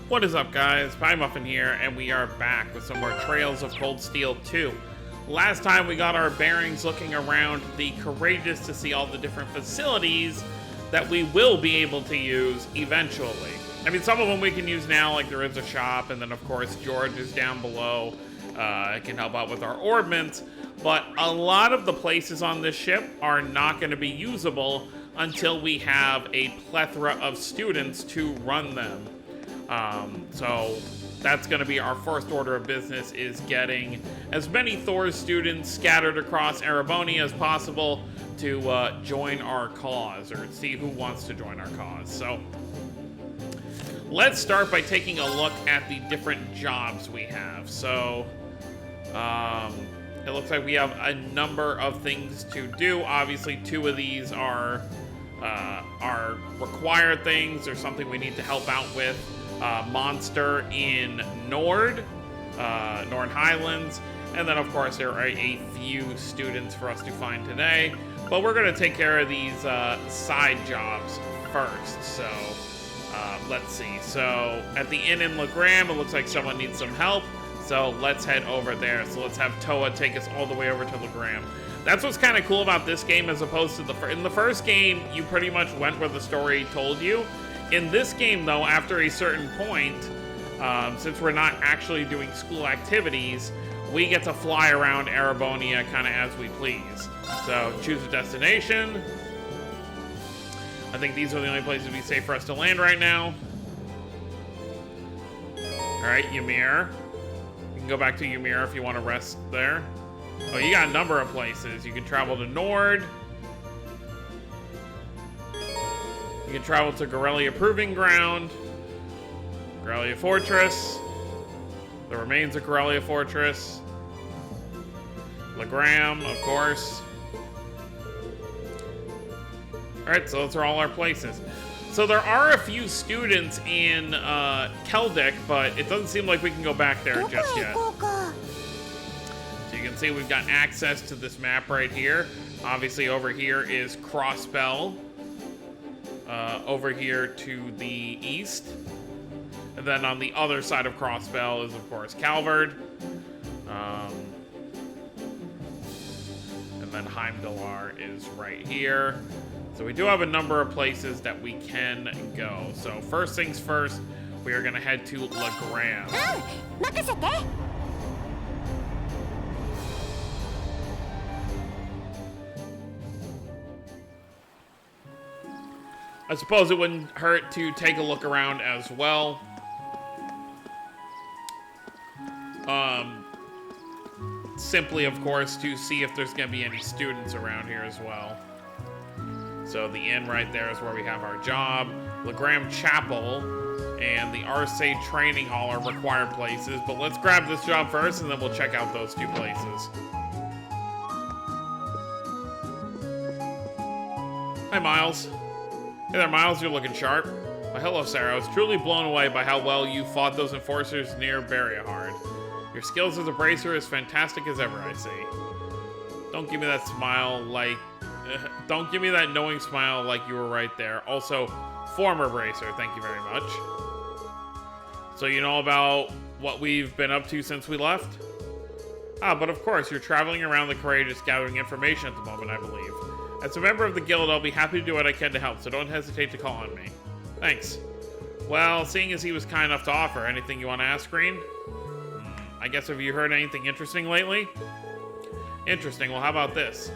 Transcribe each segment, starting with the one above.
What is up, guys? Pie Muffin here, and we are back with some more Trails of Cold Steel 2. Last time we got our bearings looking around the Courageous to see all the different facilities that we will be able to use eventually. I mean, some of them we can use now, like there is a shop, and then of course George is down below. It can help out with our ordnance, but a lot of the places on this ship are not going to be usable until we have a plethora of students to run them. So that's going to be our first order of business, is getting as many Thors students scattered across Erebonia as possible to join our cause, or see who wants to join our cause. So let's start by taking a look at the different jobs we have. So it looks like we have a number of things to do. Obviously, two of these are required things, or something we need to help out with. Monster in Nord Highlands, and then of course there are a few students for us to find today, but we're going to take care of these side jobs first. So let's see. So at the inn in Legram, it looks like someone needs some help, so let's head over there. So let's have Toa take us all the way over to Legram. That's what's kind of cool about this game, as opposed to in the first game, you pretty much went where the story told you. In this game, though, after a certain point, since we're not actually doing school activities, we get to fly around Erebonia kind of as we please. So choose a destination. I think these are the only places it'd be safe for us to land right now. Alright, Ymir. You can go back to Ymir if you want to rest there. Oh, you got a number of places. You can travel to Nord. You can travel to Gorelia Proving Ground, Gorelia Fortress, the remains of Gorelia Fortress, Legram, of course. Alright, so those are all our places. So there are a few students in Keldek, but it doesn't seem like we can go back there just yet. So you can see we've got access to this map right here. Obviously over here is Crossbell. Over here to the east. And then on the other side of Crossbell is, of course, Calvard. And then Heimdallar is right here. So we do have a number of places that we can go. So first things first, we are going to head to Legram. I suppose it wouldn't hurt to take a look around as well. Simply, of course, to see if there's going to be any students around here as well. So the inn right there is where we have our job. Legram Chapel and the Arce Training Hall are required places. But let's grab this job first, and then we'll check out those two places. Hi, Miles. Hey there, Miles, you're looking sharp. Well, hello, Sarah. I was truly blown away by how well you fought those enforcers near Barriahard. Your skills as a bracer are as fantastic as ever, I see. Don't give me that smile like... don't give me that knowing smile like you were right there. Also, former bracer, thank you very much. So you know about what we've been up to since we left? Ah, but of course, you're traveling around the Courageous gathering information at the moment, I believe. As a member of the guild, I'll be happy to do what I can to help, so don't hesitate to call on me. Thanks. Well, seeing as he was kind enough to offer, anything you want to ask, Green? I guess, have you heard anything interesting lately? Interesting, well, how about this?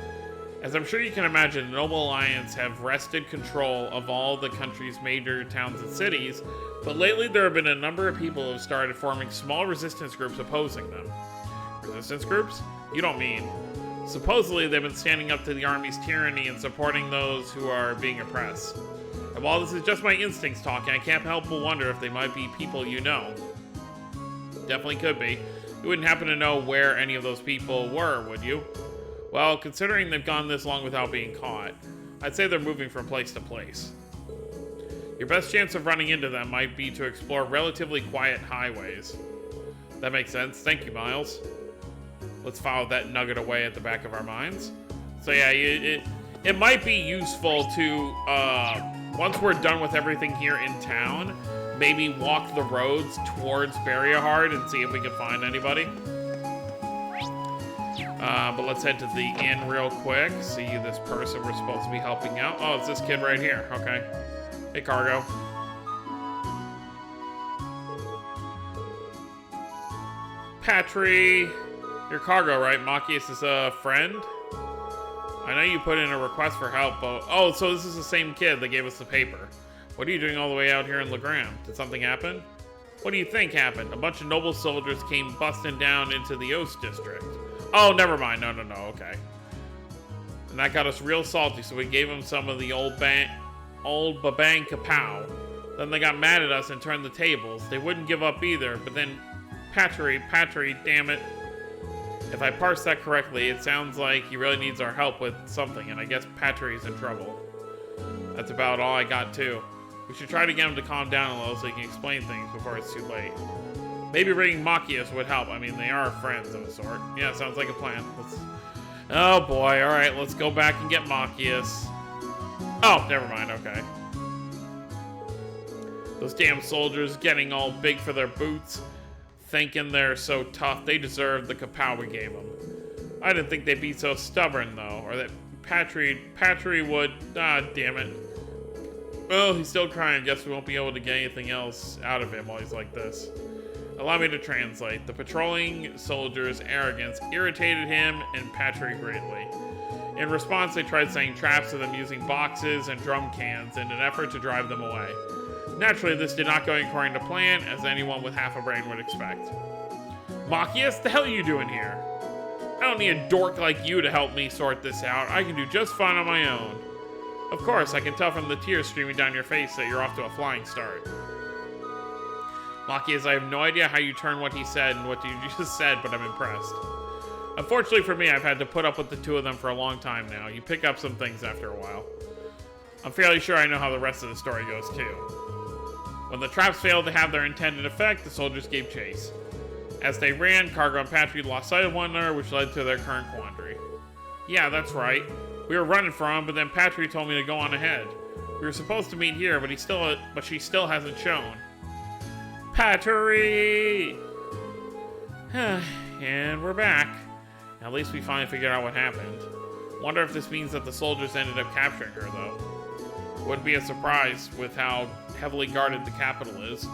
As I'm sure you can imagine, the Noble Alliance have wrested control of all the country's major towns and cities, but lately there have been a number of people who have started forming small resistance groups opposing them. Resistance groups? You don't mean... Supposedly, they've been standing up to the army's tyranny and supporting those who are being oppressed. And while this is just my instincts talking, I can't help but wonder if they might be people you know. Definitely could be. You wouldn't happen to know where any of those people were, would you? Well, considering they've gone this long without being caught, I'd say they're moving from place to place. Your best chance of running into them might be to explore relatively quiet highways. That makes sense. Thank you, Miles. Let's file that nugget away at the back of our minds. So yeah, it might be useful to once we're done with everything here in town, maybe walk the roads towards Barrierheart and see if we can find anybody. But let's head to the inn real quick. See this person we're supposed to be helping out. Oh, it's this kid right here. Okay. Hey, Cargo. Patry. You're Cargo, right? Machias is a friend? I know you put in a request for help, but... Oh, so this is the same kid that gave us the paper. What are you doing all the way out here in Legram? Did something happen? What do you think happened? A bunch of noble soldiers came busting down into the Oast district. Oh, never mind. No, okay. And that got us real salty, so we gave them some of the old babang kapow. Then they got mad at us and turned the tables. They wouldn't give up either, but then Patry, damn it. If I parse that correctly, it sounds like he really needs our help with something, and I guess Patry's in trouble. That's about all I got, too. We should try to get him to calm down a little so he can explain things before it's too late. Maybe bringing Machias would help. I mean, they are friends of a sort. Yeah, sounds like a plan. Oh boy, alright, let's go back and get Machias. Oh, never mind, okay. Those damn soldiers getting all big for their boots, thinking they're so tough, they deserve the kapow we gave them. I didn't think they'd be so stubborn, though, or that Patry would... Ah, damn it. Well, he's still crying. Guess we won't be able to get anything else out of him while he's like this. Allow me to translate. The patrolling soldiers' arrogance irritated him and Patry greatly. In response, they tried setting traps to them using boxes and drum cans in an effort to drive them away. Naturally, this did not go according to plan, as anyone with half a brain would expect. Machias, the hell are you doing here? I don't need a dork like you to help me sort this out. I can do just fine on my own. Of course, I can tell from the tears streaming down your face that you're off to a flying start. Machias, I have no idea how you turned what he said and what you just said, but I'm impressed. Unfortunately for me, I've had to put up with the two of them for a long time now. You pick up some things after a while. I'm fairly sure I know how the rest of the story goes, too. When the traps failed to have their intended effect, the soldiers gave chase. As they ran, Cargo and Patry lost sight of one another, which led to their current quandary. Yeah, that's right. We were running from him, but then Patry told me to go on ahead. We were supposed to meet here, but she still hasn't shown. Patry! And we're back. At least we finally figured out what happened. Wonder if this means that the soldiers ended up capturing her, though. Wouldn't be a surprise with how heavily guarded the capital is.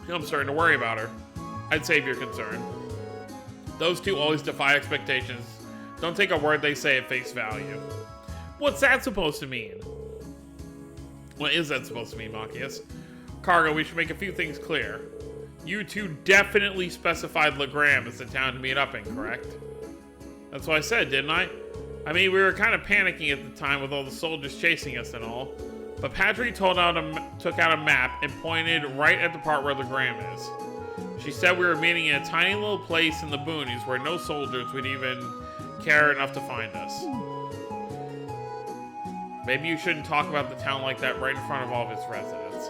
I'm starting to worry about her. I'd save your concern. Those two always defy expectations. Don't take a word they say at face value. What's that supposed to mean? What is that supposed to mean, Machias? Cargo, we should make a few things clear. You two definitely specified Legram as the town to meet up in, correct? That's what I said, didn't I? I mean, we were kind of panicking at the time with all the soldiers chasing us and all. But Patry took out a map and pointed right at the part where Legram is. She said we were meeting in a tiny little place in the boonies where no soldiers would even care enough to find us. Maybe you shouldn't talk about the town like that right in front of all of its residents.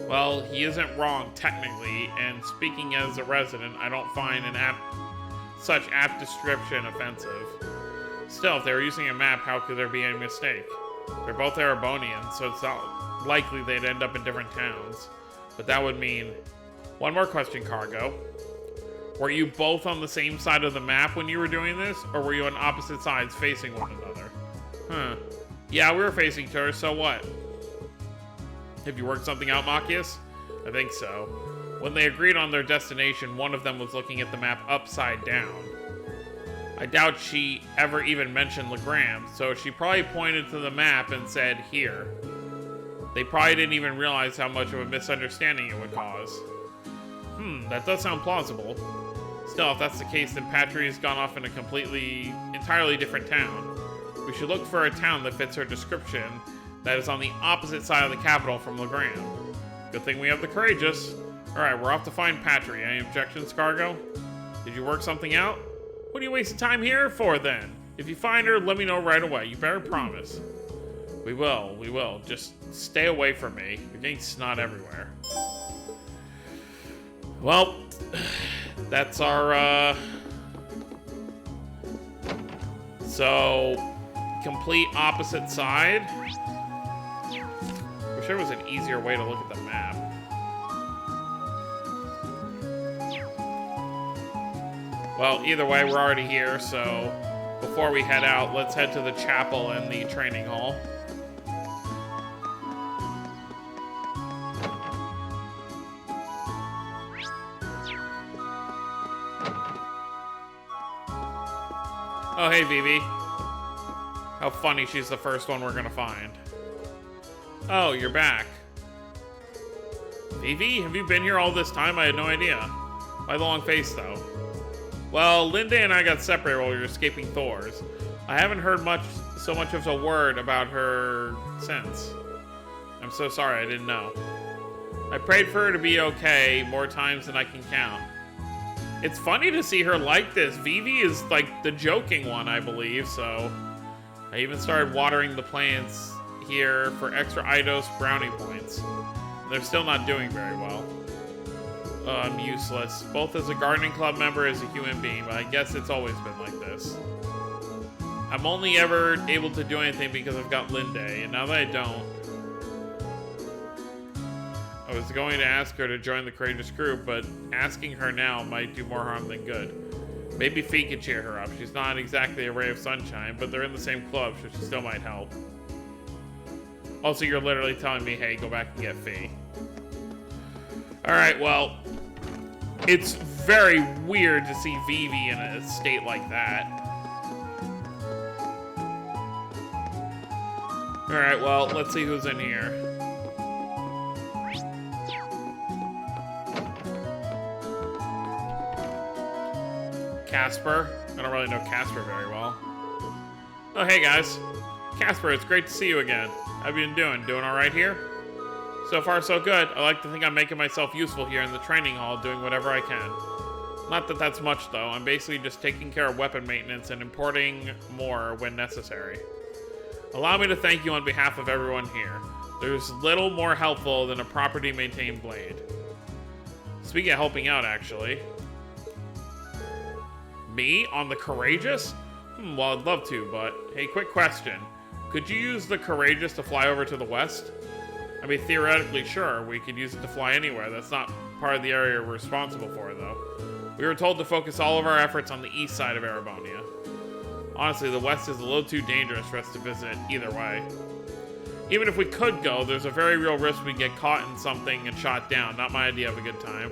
Well, he isn't wrong, technically, and speaking as a resident, I don't find such apt description offensive. Still, if they were using a map, how could there be any mistake? They're both Erebonians, so it's not likely they'd end up in different towns. But that would mean... One more question, Cargo. Were you both on the same side of the map when you were doing this, or were you on opposite sides facing one another? Huh. Yeah, we were facing each other, so what? Have you worked something out, Machias? I think so. When they agreed on their destination, one of them was looking at the map upside down. I doubt she ever even mentioned Legram, so she probably pointed to the map and said, here. They probably didn't even realize how much of a misunderstanding it would cause. That does sound plausible. Still, if that's the case, then Patry has gone off in a entirely different town. We should look for a town that fits her description that is on the opposite side of the capital from Legram. Good thing we have the Courageous. Alright, we're off to find Patry. Any objections, Cargo? Did you work something out? What are you wasting time here for, then? If you find her, let me know right away. You better promise. We will. Just stay away from me. You're getting snot everywhere. Well, that's our, So, complete opposite side. Wish there was an easier way to look at the map. Well, either way, we're already here, so before we head out, let's head to the chapel and the training hall. Oh, hey, Vivi. How funny she's the first one we're gonna find. Oh, you're back. Vivi, have you been here all this time? I had no idea. Why the long face, though? Well, Linda and I got separated while we were escaping Thors. I haven't heard so much of a word about her since. I'm so sorry, I didn't know. I prayed for her to be okay more times than I can count. It's funny to see her like this. Vivi is like the joking one, I believe, so I even started watering the plants here for extra Eidos brownie points. They're still not doing very well. I'm useless, both as a gardening club member and as a human being, but I guess it's always been like this. I'm only ever able to do anything because I've got Linde, and now that I don't, I was going to ask her to join the courageous group, but asking her now might do more harm than good. Maybe Fee could cheer her up. She's not exactly a ray of sunshine, but they're in the same club, so she still might help. Also, you're literally telling me, hey, go back and get Fee. Alright, well, it's very weird to see Vivi in a state like that. Alright, well, let's see who's in here. Casper. I don't really know Casper very well. Oh, hey guys. Casper, it's great to see you again. How have you been doing? Doing alright here? So far, so good. I like to think I'm making myself useful here in the training hall, doing whatever I can. Not that that's much, though. I'm basically just taking care of weapon maintenance and importing more when necessary. Allow me to thank you on behalf of everyone here. There's little more helpful than a properly maintained blade. Speaking of helping out, actually. Me? On the Courageous? Well, I'd love to, but hey, quick question. Could you use the Courageous to fly over to the west? I mean, theoretically, sure, we could use it to fly anywhere. That's not part of the area we're responsible for, though. We were told to focus all of our efforts on the east side of Erebonia. Honestly, the west is a little too dangerous for us to visit either way. Even if we could go, there's a very real risk we get caught in something and shot down. Not my idea of a good time.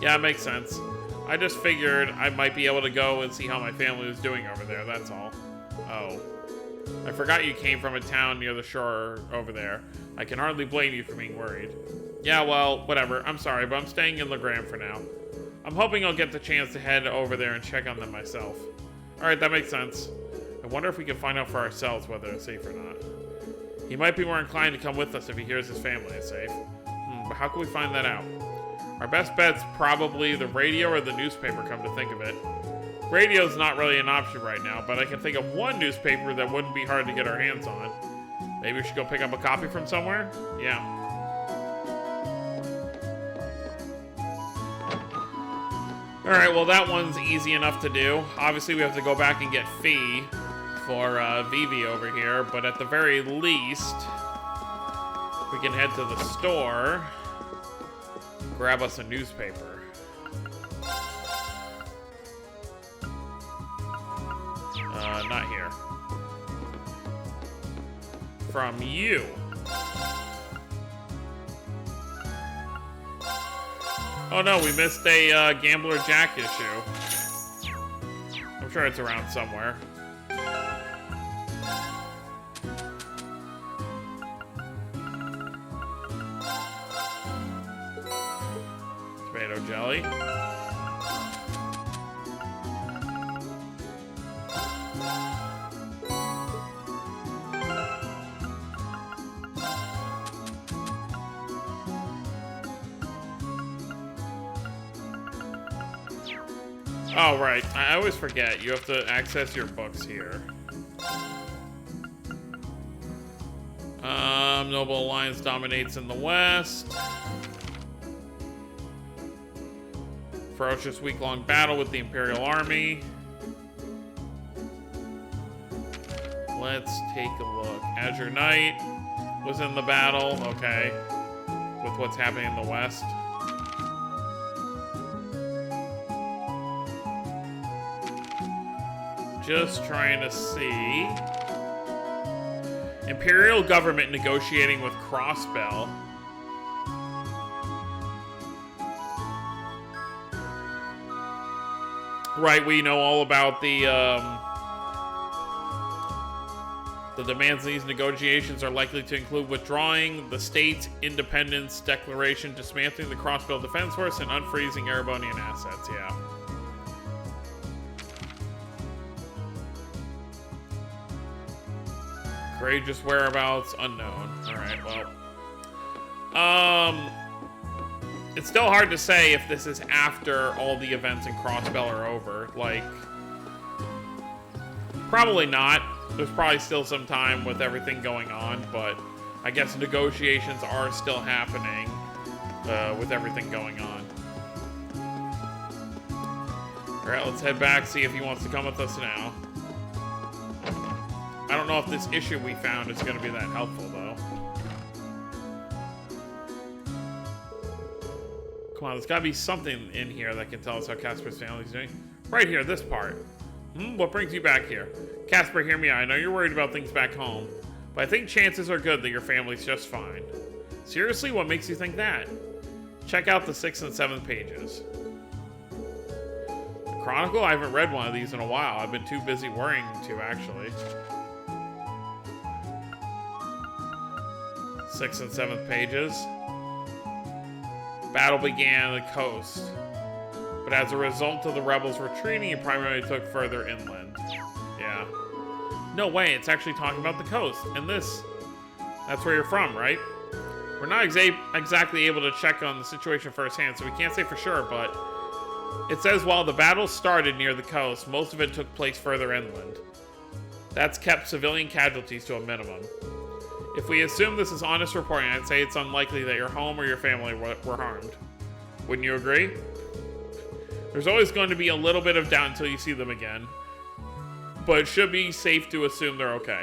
Yeah, it makes sense. I just figured I might be able to go and see how my family was doing over there, that's all. Oh. I forgot you came from a town near the shore over there. I can hardly blame you for being worried. Yeah, well, whatever. I'm sorry, but I'm staying in Legram for now. I'm hoping I'll get the chance to head over there and check on them myself. Alright, that makes sense. I wonder if we can find out for ourselves whether it's safe or not. He might be more inclined to come with us if he hears his family is safe. But how can we find that out? Our best bet's probably the radio or the newspaper, come to think of it. Radio's not really an option right now, but I can think of one newspaper that wouldn't be hard to get our hands on. Maybe we should go pick up a copy from somewhere? Yeah. Alright, well that one's easy enough to do. Obviously we have to go back and get Fee for Vivi over here, but at the very least, we can head to the store, grab us a newspaper. Not here. From you. Oh no, we missed a Gambler Jack issue. I'm sure it's around somewhere. Tomato jelly. Oh, right. I always forget. You have to access your books here. Noble Alliance dominates in the west. Ferocious week-long battle with the Imperial Army. let's take a look. Azure Knight was in the battle, okay, with what's happening in the west. Just trying to see. Imperial government negotiating with Crossbell. Right, we know all about the demands in these negotiations are likely to include withdrawing the state's independence declaration, dismantling the Crossbell Defense Force, and unfreezing Erebonian assets, yeah. Courageous whereabouts unknown. Alright, well. It's still hard to say if this is after all the events in Crossbell are over. Like, probably not. There's probably still some time with everything going on, but I guess negotiations are still happening with everything going on. Alright, let's head back, see if he wants to come with us now. I don't know if this issue we found is going to be that helpful, though. Come on, there's got to be something in here that can tell us how Casper's family's doing. Right here, this part. What brings you back here? Casper, hear me out. I know you're worried about things back home, but I think chances are good that your family's just fine. Seriously, what makes you think that? Check out the 6th and 7th pages. The Chronicle? I haven't read one of these in a while. I've been too busy worrying to, actually. 6th and 7th pages. Battle began on the coast, but as a result of the rebels retreating, it primarily took further inland. Yeah. No way, it's actually talking about the coast. And that's where you're from, right? We're not exactly able to check on the situation firsthand, so we can't say for sure, but it says while the battle started near the coast, most of it took place further inland. That's kept civilian casualties to a minimum. If we assume this is honest reporting, I'd say it's unlikely that your home or your family were harmed. Wouldn't you agree? There's always going to be a little bit of doubt until you see them again, but it should be safe to assume they're okay.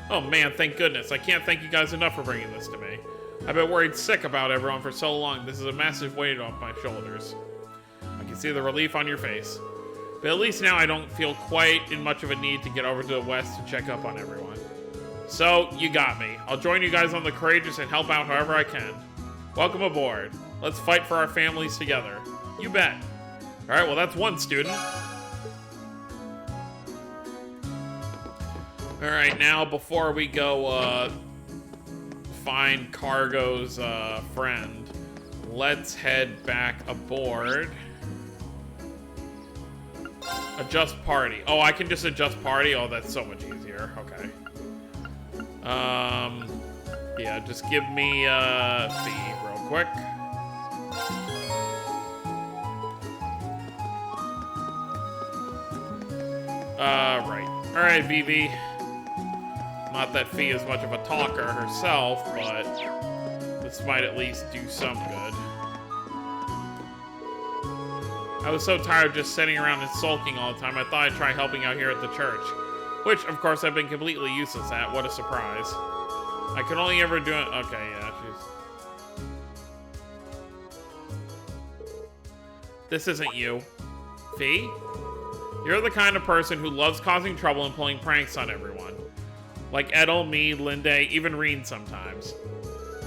Oh man, thank goodness. I can't thank you guys enough for bringing this to me. I've been worried sick about everyone for so long. This is a massive weight off my shoulders. I can see the relief on your face. But at least now I don't feel quite in much of a need to get over to the west to check up on everyone. So, you got me. I'll join you guys on the Courageous and help out however I can. Welcome aboard. Let's fight for our families together. You bet. Alright, well that's one student. Alright, now before we go find Cargo's friend, let's head back aboard. Adjust party. Oh, I can just adjust party? Oh, that's so much easier. Okay. Yeah, just give me fee real quick. Right. Alright, Vivi. Not that Fee is much of a talker herself, but this might at least do some good. I was so tired of just sitting around and sulking all the time, I thought I'd try helping out here at the church. Which, of course, I've been completely useless at. What a surprise. I can only ever do it... Okay, yeah, This isn't you. Fee? You're the kind of person who loves causing trouble and pulling pranks on everyone. Like Edel, me, Linde, even Reen sometimes.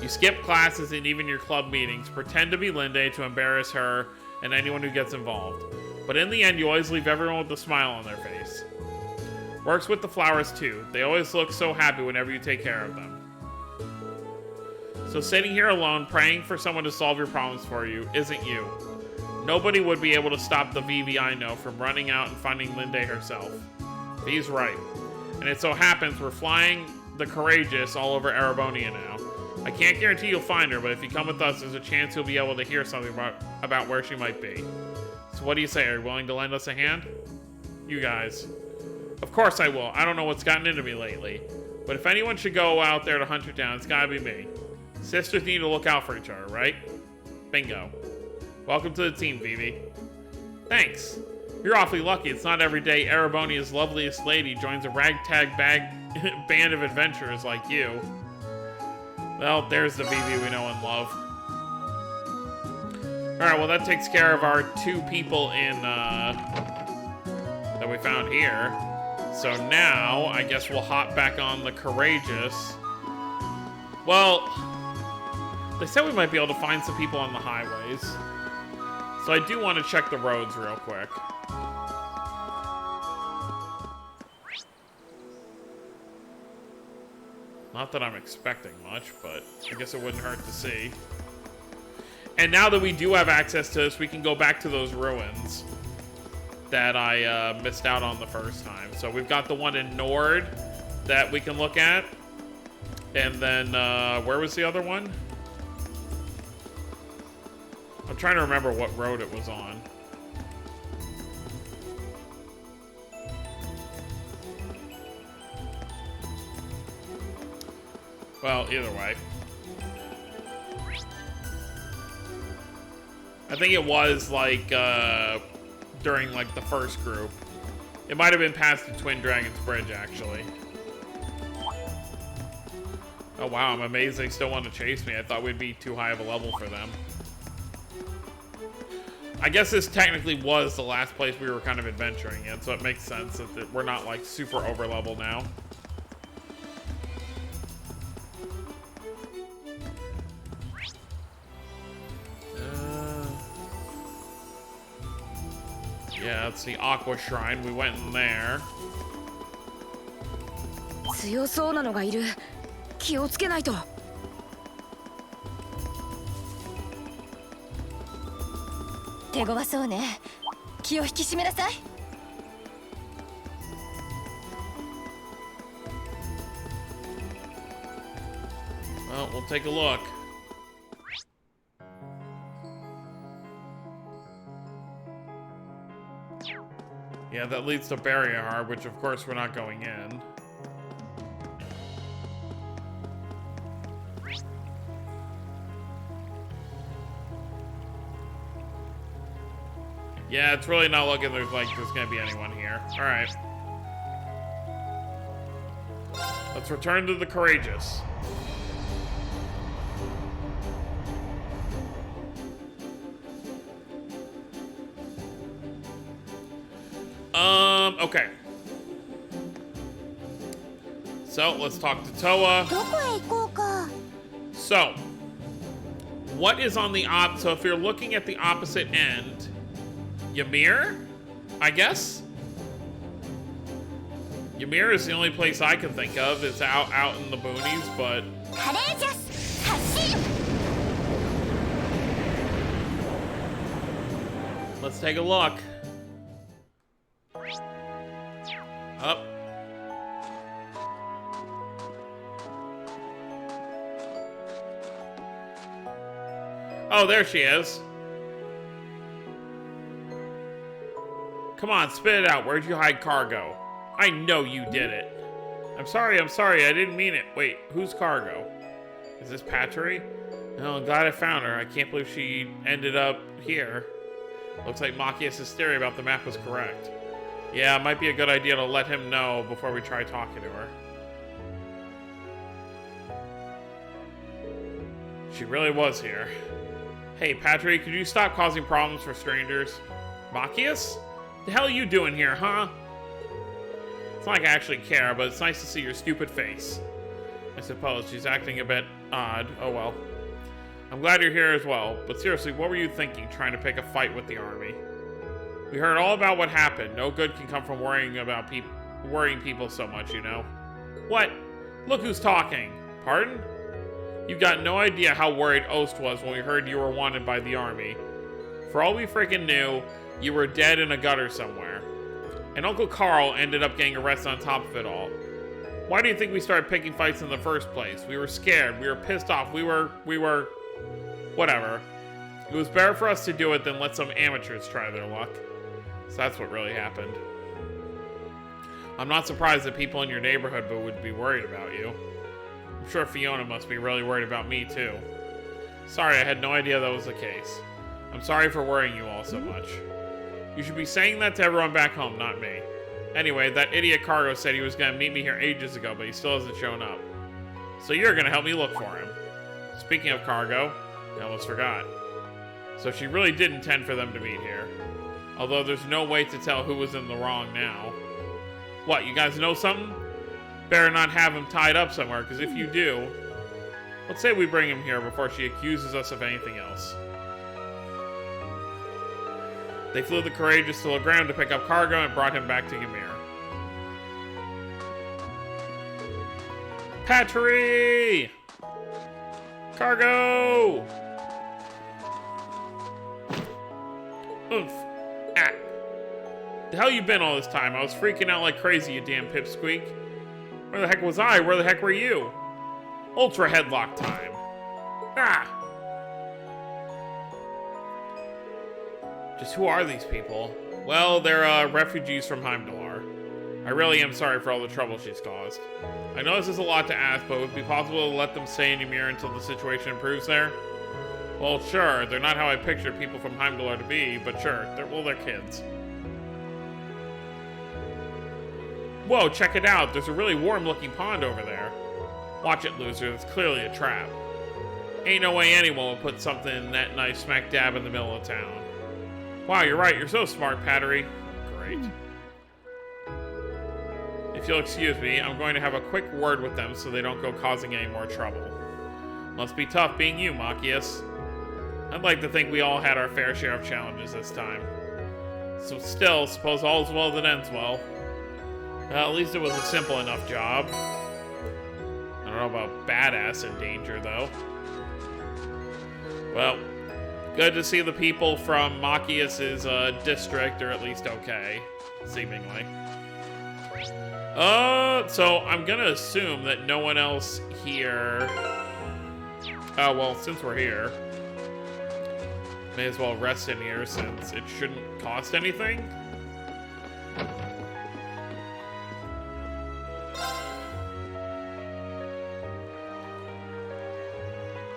You skip classes and even your club meetings, pretend to be Linde to embarrass her and anyone who gets involved. But in the end, you always leave everyone with a smile on their face. Works with the flowers too. They always look so happy whenever you take care of them. So sitting here alone, praying for someone to solve your problems for you, isn't you. Nobody would be able to stop the Vivi I know from running out and finding Linde herself. He's right. And it so happens we're flying the Courageous all over Erebonia now. I can't guarantee you'll find her, but if you come with us, there's a chance you'll be able to hear something about where she might be. So what do you say? Are you willing to lend us a hand? You guys. Of course I will. I don't know what's gotten into me lately. But if anyone should go out there to hunt her down, it's gotta be me. Sisters need to look out for each other, right? Bingo. Welcome to the team, Vivi. Thanks. You're awfully lucky. It's not every day Erebonia's loveliest lady joins a ragtag band of adventurers like you. Well, there's the Vivi we know and love. Alright, well that takes care of our 2 people in, that we found here. So now, I guess we'll hop back on the Courageous. Well, they said we might be able to find some people on the highways. So I do want to check the roads real quick. Not that I'm expecting much, but I guess it wouldn't hurt to see. And now that we do have access to this, we can go back to those ruins that I missed out on the first time. So we've got the one in Nord that we can look at. And then, where was the other one? I'm trying to remember what road it was on. Well, either way. I think it was, like, during, like, the first group. It might have been past the Twin Dragons Bridge, actually. Oh, wow, I'm amazed they still want to chase me. I thought we'd be too high of a level for them. I guess this technically was the last place we were kind of adventuring in, so it makes sense that we're not, like, super over-level now. Yeah, it's the Aqua Shrine. We went in there. 強そうなのがいる。気をつけないと。手強そうね。気を引き締めなさい。Well, we'll take a look. Yeah, that leads to Barrier Heart, which of course we're not going in. Yeah, it's really not looking like there's gonna be anyone here. Alright. Let's return to the Courageous. Okay. So, let's talk to Toa. So, what is on the so if you're looking at the opposite end, Ymir, I guess? Ymir is the only place I can think of. It's out in the boonies, but... Let's take a look. Up. Oh, there she is. Come on, spit it out. Where'd you hide cargo? I know you did it. I'm sorry, I didn't mean it. Wait, who's cargo? Is this Patry? Oh, I'm glad I found her. I can't believe she ended up here. Looks like Machias' theory about the map was correct. Yeah, it might be a good idea to let him know before we try talking to her. She really was here. Hey, Patry, could you stop causing problems for strangers? Machias? The hell are you doing here, huh? It's not like I actually care, but it's nice to see your stupid face. I suppose she's acting a bit odd. Oh well. I'm glad you're here as well, but seriously, what were you thinking trying to pick a fight with the army? We heard all about what happened. No good can come from worrying people so much, you know. What? Look who's talking. Pardon? You've got no idea how worried Ost was when we heard you were wanted by the army. For all we freaking knew, you were dead in a gutter somewhere. And Uncle Carl ended up getting arrested on top of it all. Why do you think we started picking fights in the first place? We were scared. We were pissed off. We were... Whatever. It was better for us to do it than let some amateurs try their luck. So that's what really happened. I'm not surprised that people in your neighborhood would be worried about you. I'm sure Fiona must be really worried about me too. Sorry, I had no idea that was the case. I'm sorry for worrying you all so much. You should be saying that to everyone back home, not me. Anyway, that idiot Cargo said he was gonna meet me here ages ago, but he still hasn't shown up. So you're gonna help me look for him. Speaking of Cargo, I almost forgot. So she really did intend for them to meet here. Although there's no way to tell who was in the wrong now. What, you guys know something? Better not have him tied up somewhere, because if you do, let's say we bring him here before she accuses us of anything else. They flew the Courageous to Legram to pick up Cargo and brought him back to Ymir. Patry! Cargo! Oof. Ah. The hell you been all this time? I was freaking out like crazy, you damn pipsqueak. Where the heck was I? Where the heck were you? Ultra headlock time. Ah! Just who are these people? Well, they're refugees from Heimdallr. I really am sorry for all the trouble she's caused. I know this is a lot to ask, but would it be possible to let them stay in Ymir until the situation improves there? Well, sure. They're not how I pictured people from Heimdallr to be, but sure. They're kids. Whoa, check it out. There's a really warm-looking pond over there. Watch it, loser. It's clearly a trap. Ain't no way anyone will put something that nice smack dab in the middle of town. Wow, you're right. You're so smart, Patry. Great. If you'll excuse me, I'm going to have a quick word with them so they don't go causing any more trouble. Must be tough being you, Machias. I'd like to think we all had our fair share of challenges this time. So still, suppose all's well that ends well. Well, at least it was a simple enough job. I don't know about badass in danger, though. Well, good to see the people from Machias' district are at least okay, seemingly. So I'm gonna assume that no one else here... Oh, well, since we're here, may as well rest in here since it shouldn't cost anything.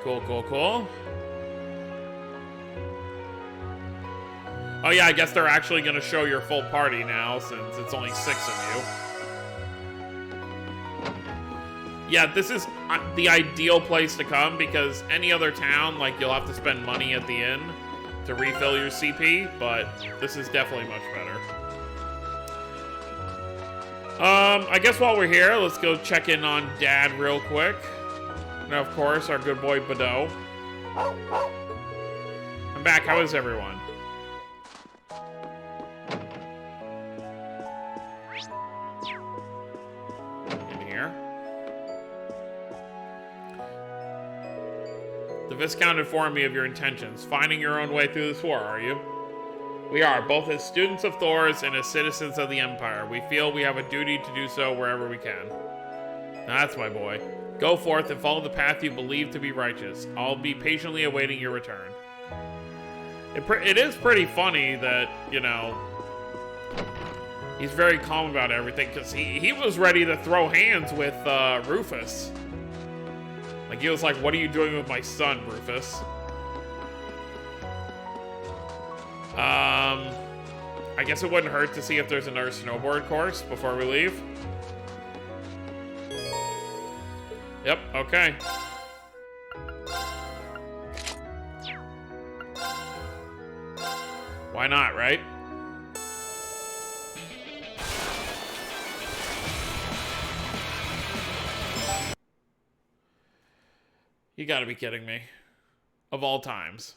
Cool, cool, cool. Oh yeah, I guess they're actually gonna show your full party now since it's only 6 of you. Yeah, this is the ideal place to come because any other town, like, you'll have to spend money at the inn to refill your CP, but this is definitely much better. I guess while we're here, let's go check in on Dad real quick. And of course, our good boy Badeau. I'm back. How is everyone? The Viscount informed me of your intentions. Finding your own way through this war, are you? We are, both as students of Thors and as citizens of the Empire. We feel we have a duty to do so wherever we can. Now that's my boy. Go forth and follow the path you believe to be righteous. I'll be patiently awaiting your return. It is pretty funny that, you know, he's very calm about everything because he was ready to throw hands with Rufus. Like, he was like, what are you doing with my son, Rufus? I guess it wouldn't hurt to see if there's another snowboard course before we leave. Yep, okay. Why not, right? You gotta be kidding me. Of all times.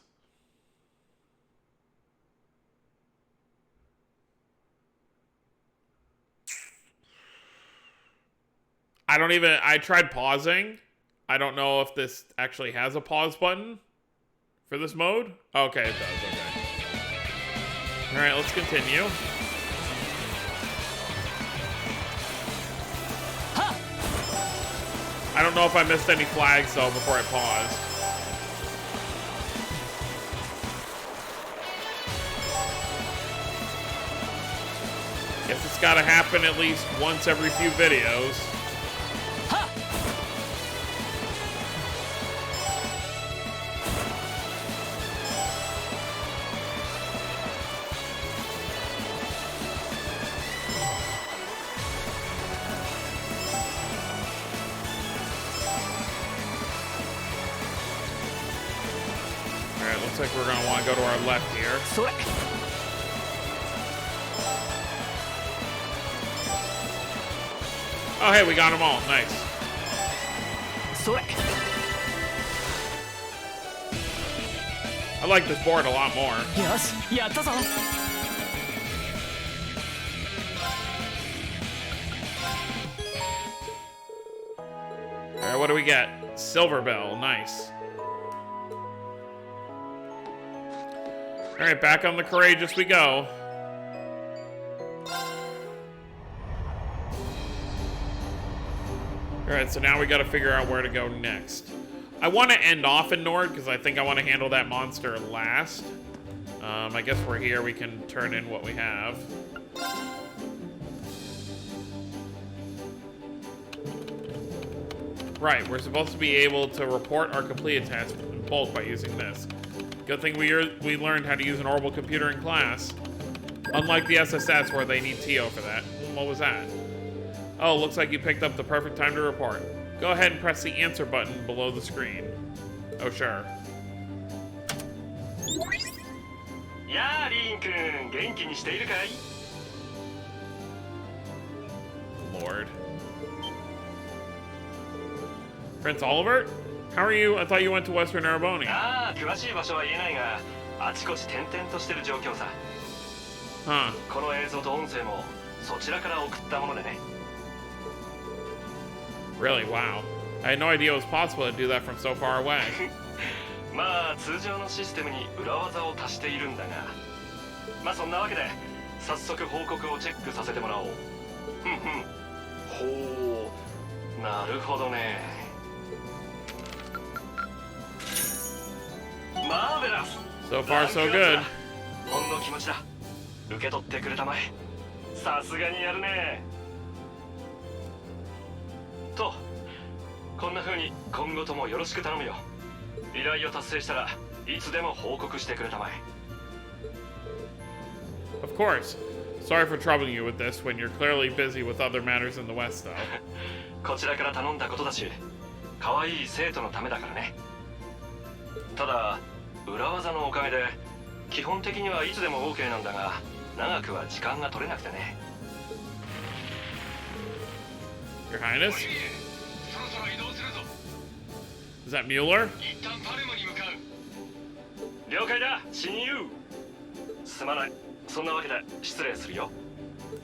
I tried pausing. I don't know if this actually has a pause button for this mode. Okay, it does, okay. Alright, let's continue. I don't know if I missed any flags, though, before I paused. Guess it's gotta happen at least once every few videos. Alright, looks like we're gonna want to go to our left here. それ Oh, hey, we got them all. Nice. それ I like this board a lot more. よしやったぞ Alright, what do we get? Silver Bell. Nice. Alright, back on the Courageous we go. Alright, so now we gotta figure out where to go next. I want to end off in Nord, because I think I want to handle that monster last. I guess we're here, we can turn in what we have. Right, we're supposed to be able to report our completed tasks in bulk by using this. Good thing we learned how to use an orbital computer in class. Unlike the SSS where they need TO for that. What was that? Oh, looks like you picked up the perfect time to report. Go ahead and press the answer button below the screen. Oh, sure. やあリン君元気にしているかい Lord. Prince Oliver? How are you? I thought you went to Western Ereboni. ああ詳しい場所は言えないがあちこち転々としてる状況さ Huh. この映像と音声もそちらから送ったものでね Really? Wow. I had no idea it was possible to do that from so far away. まあ通常のシステムに裏技を足しているんだがまあそんなわけで早速報告をチェックさせてもらおうふんふんほうなるほどねマーベラス So far, so good. ほんの気持ちだ受け取ってくれたまえさすがにやるねとこんな風に今後ともよろしく頼むよ依頼を達成したらいつでも報告してくれたまえ Of course. Sorry for troubling you with this when you're clearly busy with other matters in the West, though. こちらから頼んだことだし可愛い生徒のためだからねただ裏技のおかげで基本的にはいつでも OK なんだが長くは時間が取れなくてね Your Highness? Is that Mueller? 了解だ親友すまないそんなわけで失礼するよ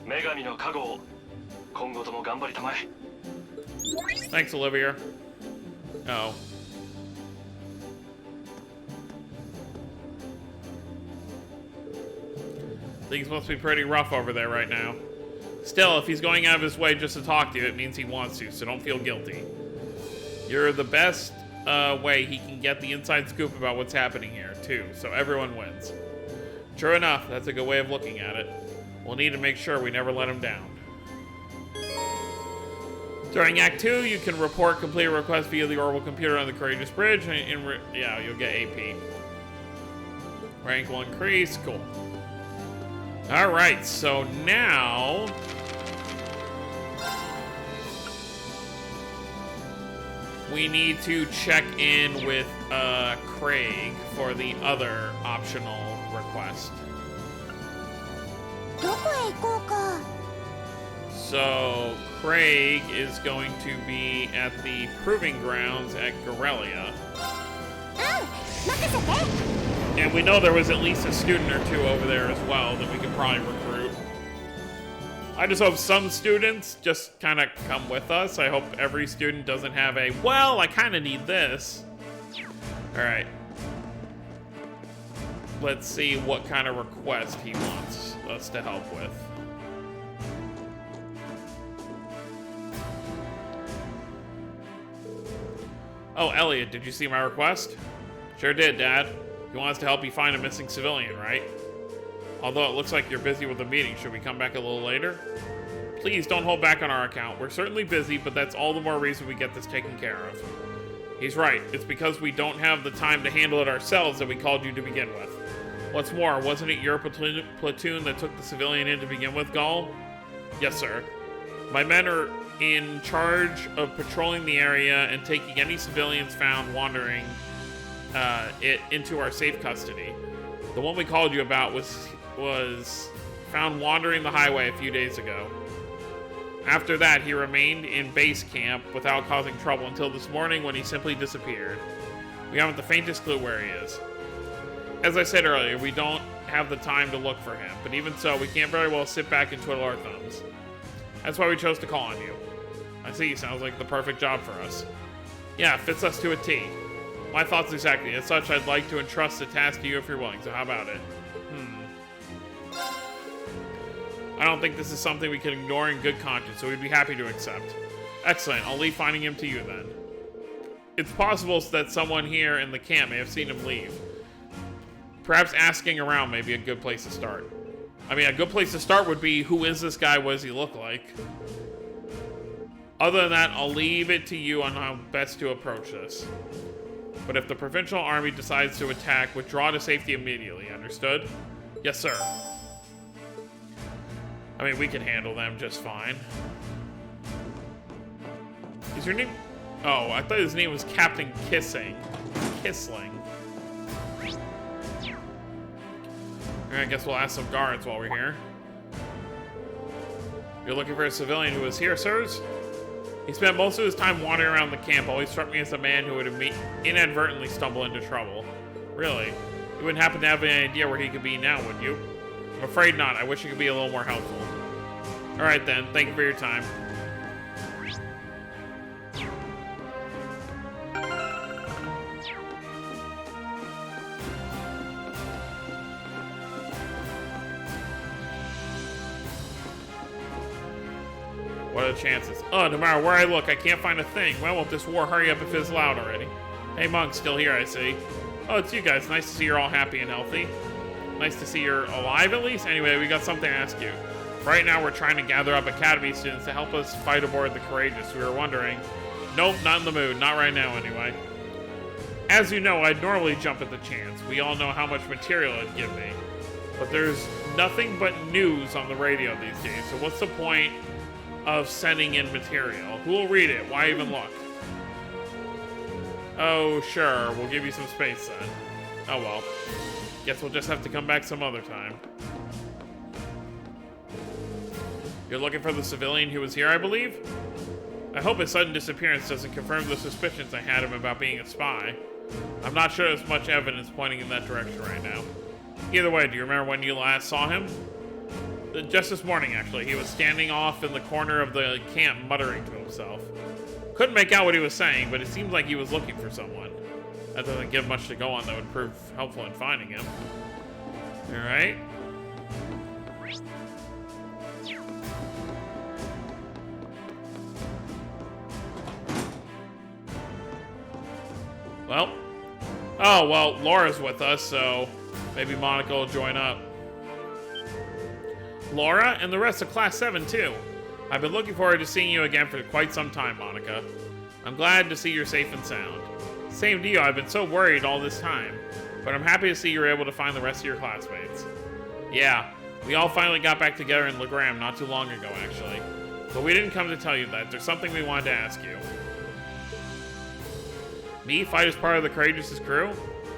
女神の加護を今後とも頑張りたまえ Thanks, Olivia. Oh. Things must be pretty rough over there right now. Still, if he's going out of his way just to talk to you, it means he wants to, so don't feel guilty. You're the best way he can get the inside scoop about what's happening here, too, so everyone wins. True enough, that's a good way of looking at it. We'll need to make sure we never let him down. During Act 2, you can report complete requests via the orbital computer on the Courageous Bridge, and yeah, you'll get AP. Rank will increase, cool. Alright, so now... we need to check in with Craig for the other optional request. どこへ行こうか So, Craig is going to be at the Proving Grounds at Gorelia. 任せて And we know there was at least a student or two over there as well that we could probably recruit. I just hope some students just kind of come with us. I hope every student doesn't have a, well, I kind of need this. Alright. Let's see what kind of request he wants us to help with. Oh, Elliot, did you see my request? Sure did, Dad. You want us to help you find a missing civilian, right? Although it looks like you're busy with a meeting, should we come back a little later? Please don't hold back on our account. We're certainly busy, but that's all the more reason we get this taken care of. He's right. It's because we don't have the time to handle it ourselves that we called you to begin with. What's more, wasn't it your platoon that took the civilian in to begin with, Gall? Yes, sir. My men are in charge of patrolling the area and taking any civilians found wandering it into our safe custody. The one we called you about was found wandering the highway a few days ago. After that, he remained in base camp without causing trouble until this morning when he simply disappeared. We haven't the faintest clue where he is. As I said earlier, we don't have the time to look for him, but even so, we can't very well sit back and twiddle our thumbs. That's why we chose to call on you. I see, sounds like the perfect job for us. Yeah, fits us to a T. My thoughts exactly. As such, I'd like to entrust the task to you if you're willing, so how about it? I don't think this is something we can ignore in good conscience, so we'd be happy to accept. Excellent, I'll leave finding him to you then. It's possible that someone here in the camp may have seen him leave. Perhaps asking around may be a good place to start. I mean, a good place to start would be, who is this guy, what does he look like? Other than that, I'll leave it to you on how best to approach this. But if the provincial army decides to attack, withdraw to safety immediately, understood? Yes, sir. I mean, we can handle them just fine. Is your name... Oh, I thought his name was Captain Kissling. I guess we'll ask some guards while we're here. You're looking for a civilian who was here, sirs? He spent most of his time wandering around the camp. Always struck me as a man who would inadvertently stumble into trouble. Really? You wouldn't happen to have any idea where he could be now, would you? I'm afraid not. I wish you could be a little more helpful. Alright then, thank you for your time. What are the chances? Oh, no matter where I look, I can't find a thing. Why won't this war hurry up if it's loud already? Hey, Monk, still here, I see. Oh, it's you guys. Nice to see you're all happy and healthy. Nice to see you're alive, at least. Anyway, we got something to ask you. Right now, we're trying to gather up Academy students to help us fight aboard the Courageous. We were wondering... Nope, not in the mood. Not right now, anyway. As you know, I'd normally jump at the chance. We all know how much material it'd give me. But there's nothing but news on the radio these days, so what's the point of sending in material? Who will read it? Why even look? Oh, sure. We'll give you some space then. Oh, well. Guess we'll just have to come back some other time. You're looking for the civilian who was here, I believe? I hope his sudden disappearance doesn't confirm the suspicions I had of him about being a spy. I'm not sure there's much evidence pointing in that direction right now. Either way, do you remember when you last saw him? Just this morning, actually. He was standing off in the corner of the camp muttering to himself. Couldn't make out what he was saying, but it seemed like he was looking for someone. That doesn't give much to go on that would prove helpful in finding him. Alright. Well. Oh, well, Laura's with us, so maybe Monica will join up. Laura, and the rest of Class 7, too. I've been looking forward to seeing you again for quite some time, Monica. I'm glad to see you're safe and sound. Same to you, I've been so worried all this time. But I'm happy to see you're able to find the rest of your classmates. Yeah, we all finally got back together in Legram not too long ago, actually. But we didn't come to tell you that. There's something we wanted to ask you. Me fight as part of the Courageous' crew?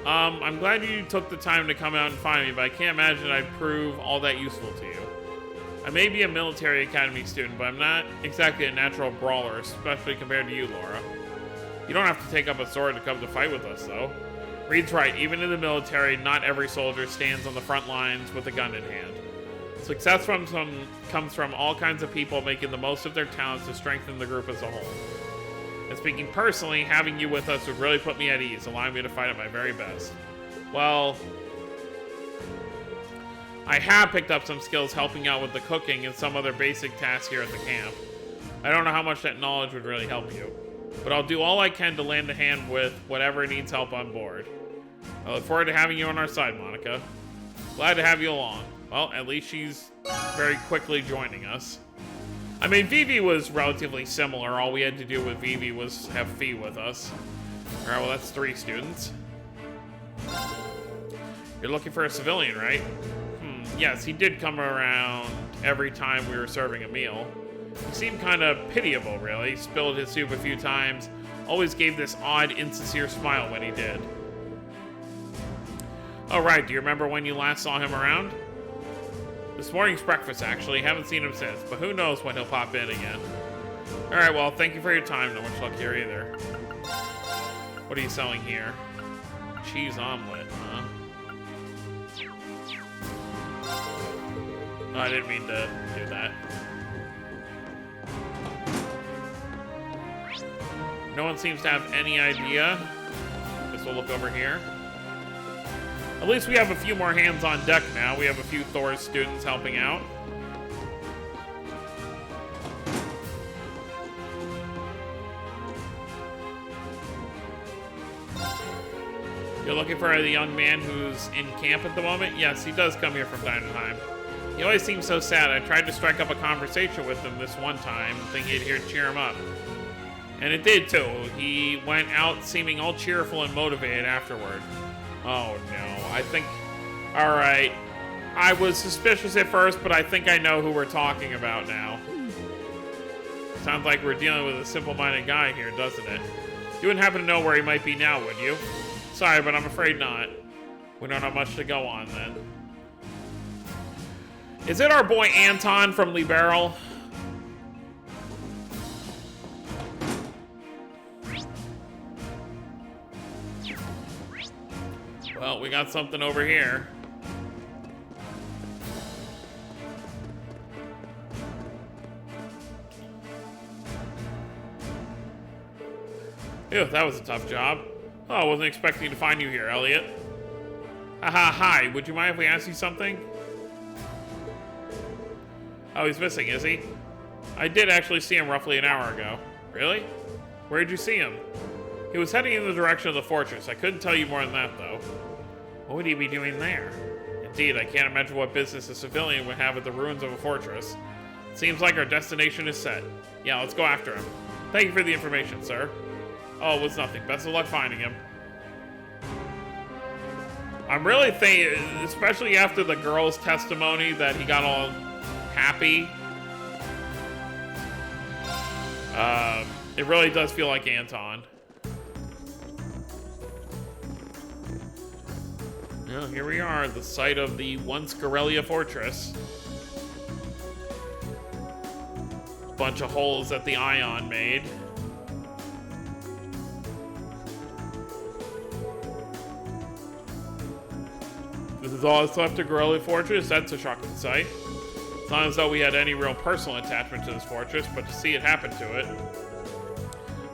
I'm glad you took the time to come out and find me, but I can't imagine I'd prove all that useful to you. I may be a military academy student, but I'm not exactly a natural brawler, especially compared to you, Laura. You don't have to take up a sword to come to fight with us, though. Reed's right, even in the military, not every soldier stands on the front lines with a gun in hand. Success comes from all kinds of people making the most of their talents to strengthen the group as a whole. And speaking personally, having you with us would really put me at ease, allowing me to fight at my very best. Well, I have picked up some skills helping out with the cooking and some other basic tasks here at the camp. I don't know how much that knowledge would really help you, but I'll do all I can to lend a hand with whatever needs help on board. I look forward to having you on our side, Monica. Glad to have you along. Well, at least she's very quickly joining us. I mean, Vivi was relatively similar. All we had to do with Vivi was have Fee with us. Alright, well, that's 3 students. You're looking for a civilian, right? Yes, he did come around every time we were serving a meal. He seemed kind of pitiable, really. Spilled his soup a few times. Always gave this odd, insincere smile when he did. Oh, right. Do you remember when you last saw him around? This morning's breakfast, actually. Haven't seen him since, but who knows when he'll pop in again. Alright, well, thank you for your time. No much luck here either. What are you selling here? Cheese omelet, huh? Oh, I didn't mean to do that. No one seems to have any idea. Guess we'll look over here. At least we have a few more hands on deck now. We have a few Thors students helping out. You're looking for the young man who's in camp at the moment? Yes, he does come here from time to time. He always seems so sad. I tried to strike up a conversation with him this one time, thinking it'd here cheer him up. And it did too. He went out seeming all cheerful and motivated afterward. Oh no, I think... Alright. I was suspicious at first, but I think I know who we're talking about now. Sounds like we're dealing with a simple-minded guy here, doesn't it? You wouldn't happen to know where he might be now, would you? Sorry, but I'm afraid not. We don't have much to go on, then. Is it our boy Anton from Liberal? Well, we got something over here. Ew, that was a tough job. Oh, I wasn't expecting to find you here, Elliot. Haha, hi. Would you mind if we asked you something? Oh, he's missing, is he? I did actually see him roughly an hour ago. Really? Where did you see him? He was heading in the direction of the fortress. I couldn't tell you more than that, though. What would he be doing there? Indeed, I can't imagine what business a civilian would have at the ruins of a fortress. It seems like our destination is set. Yeah, let's go after him. Thank you for the information, sir. Oh, it was nothing. Best of luck finding him. I'm really thinking, especially after the girl's testimony, that he got all happy. It really does feel like Anton. Well, here we are, the site of the once Corellia fortress. Bunch of holes that the Ion made. This is all that's left of Corellia Fortress? That's a shocking sight. It's not as though we had any real personal attachment to this fortress, but to see it happen to it.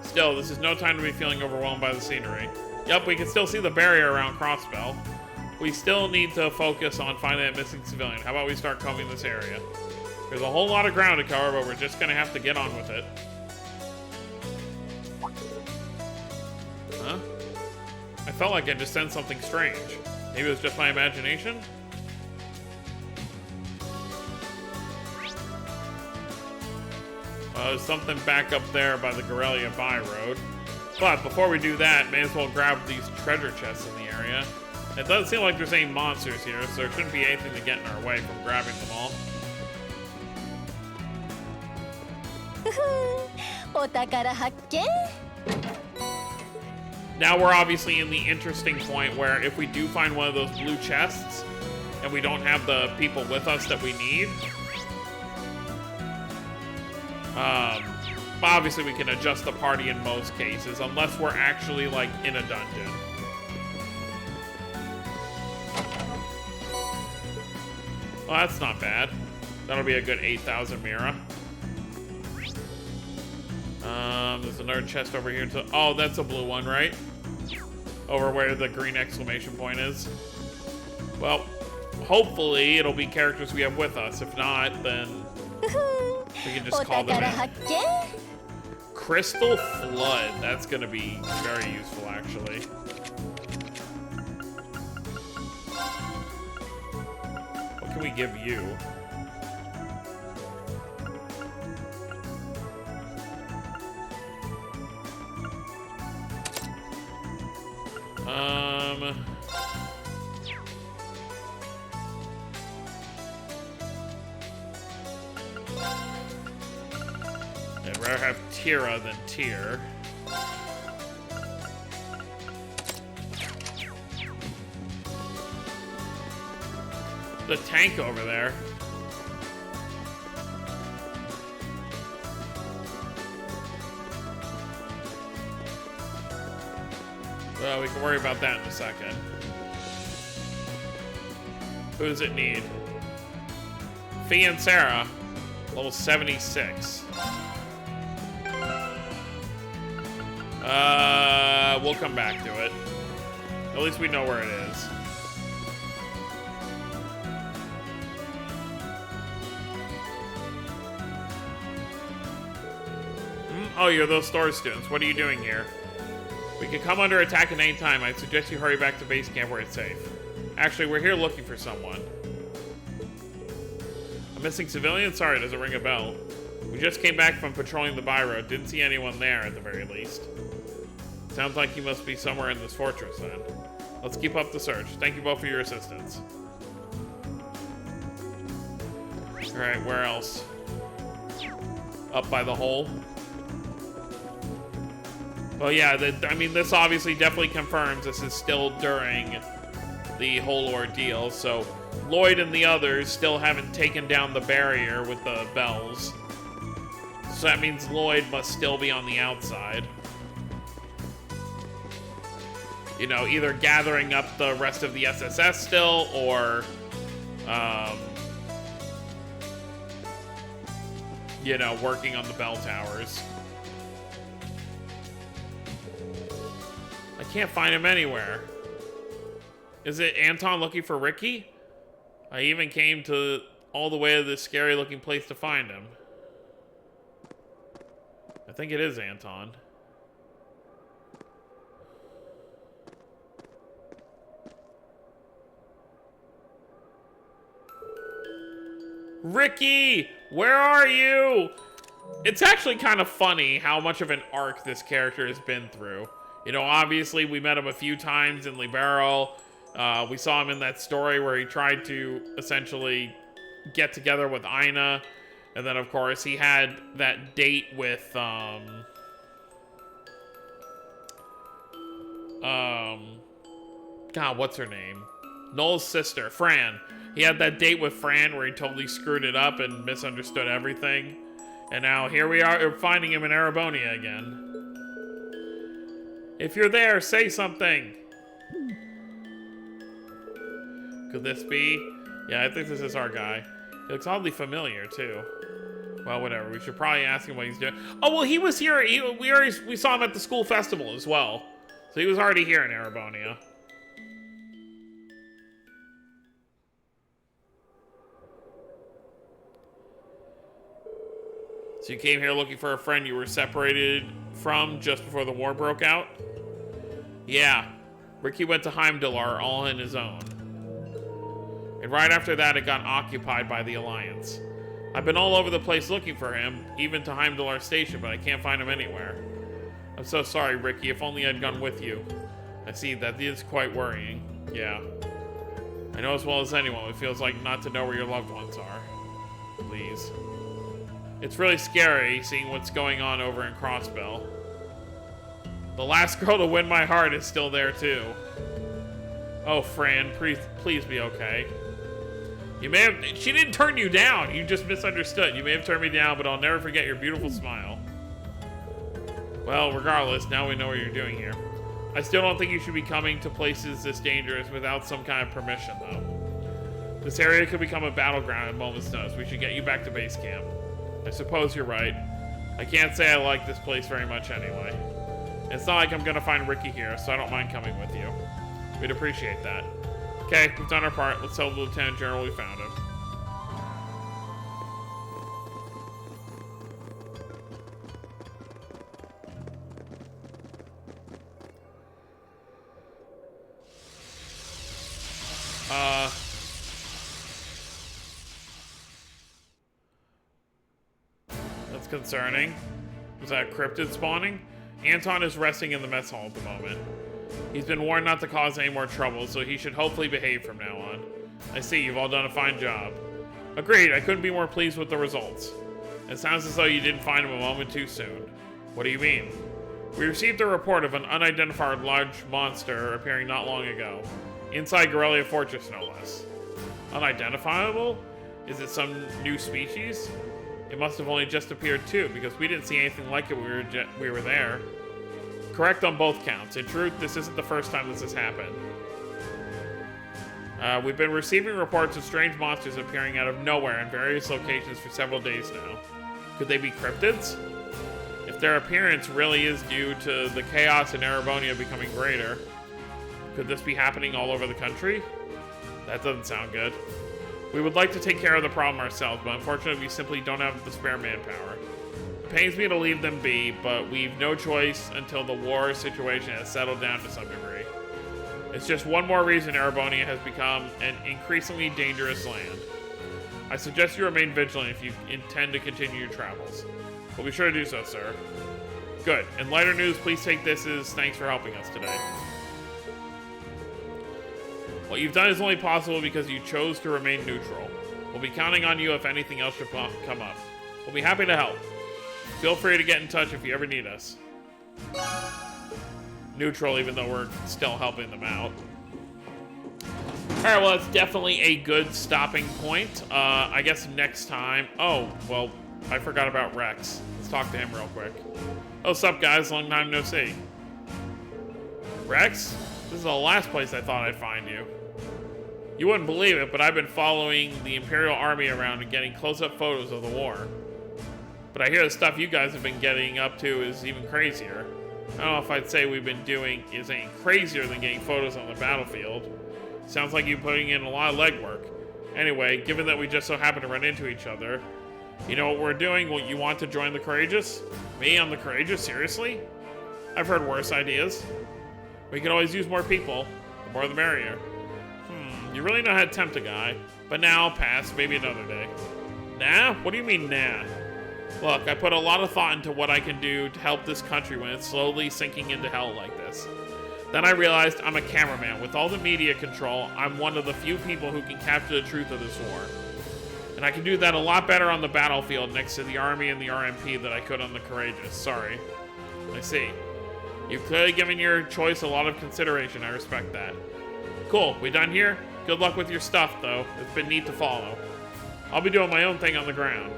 Still, this is no time to be feeling overwhelmed by the scenery. Yep, we can still see the barrier around Crossbell. We still need to focus on finding that missing civilian. How about we start combing this area? There's a whole lot of ground to cover, but we're just gonna have to get on with it. Huh? I felt like I just sensed something strange. Maybe it was just my imagination? There's something back up there by the Corellia Byroad. But before we do that, may as well grab these treasure chests in the area. It doesn't seem like there's any monsters here, so there shouldn't be anything to get in our way from grabbing them all. Now we're obviously in the interesting point where if we do find one of those blue chests and we don't have the people with us that we need, obviously we can adjust the party in most cases, unless we're actually like in a dungeon. Well, that's not bad. That'll be a good 8,000 Mira. There's another chest over here. Oh, that's a blue one, right? Over where the green exclamation point is. Well, hopefully it'll be characters we have with us. If not, then we can just call them in. Crystal Flood. That's going to be very useful, actually. What can we give you? I'd rather have Tira than Tyr. the tank over there. Well, we can worry about that in a second. Who does it need? Fee and Sarah, level 76. We'll come back to it. At least we know where it is. Oh, you're those Thors students. What are you doing here? We can come under attack at any time. I suggest you hurry back to base camp where it's safe. Actually, we're here looking for someone. A missing civilian? Sorry, does it ring a bell? We just came back from patrolling the byroad. Didn't see anyone there, at the very least. Sounds like he must be somewhere in this fortress, then. Let's keep up the search. Thank you both for your assistance. Alright, where else? Up by the hole? Well, yeah, I mean, this obviously definitely confirms this is still during the whole ordeal, so Lloyd and the others still haven't taken down the barrier with the bells. So that means Lloyd must still be on the outside. You know, either gathering up the rest of the SSS still, or, you know, working on the bell towers. I can't find him anywhere. Is it Anton looking for Ricky? I even came to all the way to this scary looking place to find him. I think it is Anton. Ricky, where are you? It's actually kind of funny how much of an arc this character has been through. You know, obviously we met him a few times in Libero. We saw him in that story where he tried to essentially get together with Ina. And then, of course, he had that date with, God, what's her name? Noel's sister, Fran. He had that date with Fran where he totally screwed it up and misunderstood everything. And now here we are finding him in Erebonia again. If you're there, say something. Could this be? Yeah, I think this is our guy. He looks oddly familiar, too. Well, whatever. We should probably ask him what he's doing. Oh, well, he was here. We saw him at the school festival as well. So he was already here in Erebonia. So you came here looking for a friend you were separated from just before the war broke out? Yeah. Ricky went to Heimdallar all on his own. And right after that, it got occupied by the Alliance. I've been all over the place looking for him, even to Heimdallar Station, but I can't find him anywhere. I'm so sorry, Ricky. If only I'd gone with you. I see, that is quite worrying. Yeah. I know as well as anyone what it feels like not to know where your loved ones are. Please. It's really scary seeing what's going on over in Crossbell. The last girl to win my heart is still there, too. Oh, Fran, please be okay. You may have... She didn't turn you down. You just misunderstood. You may have turned me down, but I'll never forget your beautiful smile. Well, regardless, now we know what you're doing here. I still don't think you should be coming to places this dangerous without some kind of permission, though. This area could become a battleground at a moment's notice. We should get you back to base camp. I suppose you're right. I can't say I like this place very much anyway. It's not like I'm gonna find Ricky here, so I don't mind coming with you. We'd appreciate that. Okay, we've done our part. Let's tell the Lieutenant General we found him. That's concerning. Was that a cryptid spawning? Anton is resting in the mess hall at the moment. He's been warned not to cause any more trouble, so he should hopefully behave from now on. I see, you've all done a fine job. Agreed, I couldn't be more pleased with the results. It sounds as though you didn't find him a moment too soon. What do you mean? We received a report of an unidentified large monster appearing not long ago. Inside Gorelia Fortress, no less. Unidentifiable? Is it some new species? It must have only just appeared too, because we didn't see anything like it when we were there. Correct on both counts. In truth, this isn't the first time this has happened. We've been receiving reports of strange monsters appearing out of nowhere in various locations for several days now. Could they be cryptids? If their appearance really is due to the chaos in Erebonia becoming greater, could this be happening all over the country? That doesn't sound good. We would like to take care of the problem ourselves, but unfortunately we simply don't have the spare manpower. It pains me to leave them be, but we've no choice until the war situation has settled down to some degree. It's just one more reason Erebonia has become an increasingly dangerous land. I suggest you remain vigilant if you intend to continue your travels. We'll be sure to do so, sir. Good. In lighter news, please take this as thanks for helping us today. What you've done is only possible because you chose to remain neutral. We'll be counting on you if anything else should come up. We'll be happy to help. Feel free to get in touch if you ever need us. Neutral, even though we're still helping them out. Alright, well, that's definitely a good stopping point. I guess next time... Oh, well, I forgot about Rex. Let's talk to him real quick. Oh, what's up, guys? Long time no see. Rex? This is the last place I thought I'd find you. You wouldn't believe it, but I've been following the Imperial Army around and getting close-up photos of the war. But I hear the stuff you guys have been getting up to is even crazier. I don't know if I'd say we've been doing is any crazier than getting photos on the battlefield. Sounds like you're putting in a lot of legwork. Anyway, given that we just so happen to run into each other, you know what we're doing? Well, you want to join the Courageous? Me on the Courageous? Seriously? I've heard worse ideas. We could always use more people. The more the merrier. You really know how to tempt a guy. But now, I'll pass. Maybe another day. Nah? What do you mean, nah? Look, I put a lot of thought into what I can do to help this country when it's slowly sinking into hell like this. Then I realized I'm a cameraman. With all the media control, I'm one of the few people who can capture the truth of this war. And I can do that a lot better on the battlefield next to the Army and the RMP than I could on the Courageous. Sorry. I see. You've clearly given your choice a lot of consideration. I respect that. Cool. We done here? Good luck with your stuff, though. It's been neat to follow. I'll be doing my own thing on the ground.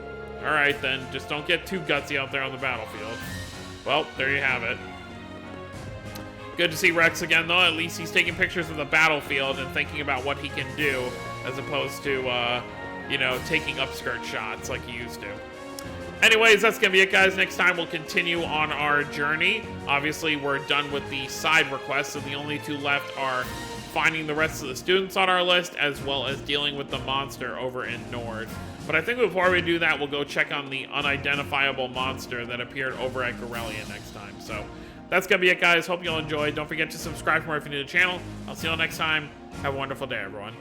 Alright, then. Just don't get too gutsy out there on the battlefield. Well, there you have it. Good to see Rex again, though. At least he's taking pictures of the battlefield and thinking about what he can do, as opposed to, you know, taking upskirt shots like he used to. Anyways, that's going to be it, guys. Next time, we'll continue on our journey. Obviously, we're done with the side quests, so the only two left are finding the rest of the students on our list, as well as dealing with the monster over in Nord. But I think before we do that, we'll go check on the unidentifiable monster that appeared over at Gorelia next time. So that's going to be it, guys. Hope you all enjoyed. Don't forget to subscribe for more if you're new to the channel. I'll see you all next time. Have a wonderful day, everyone.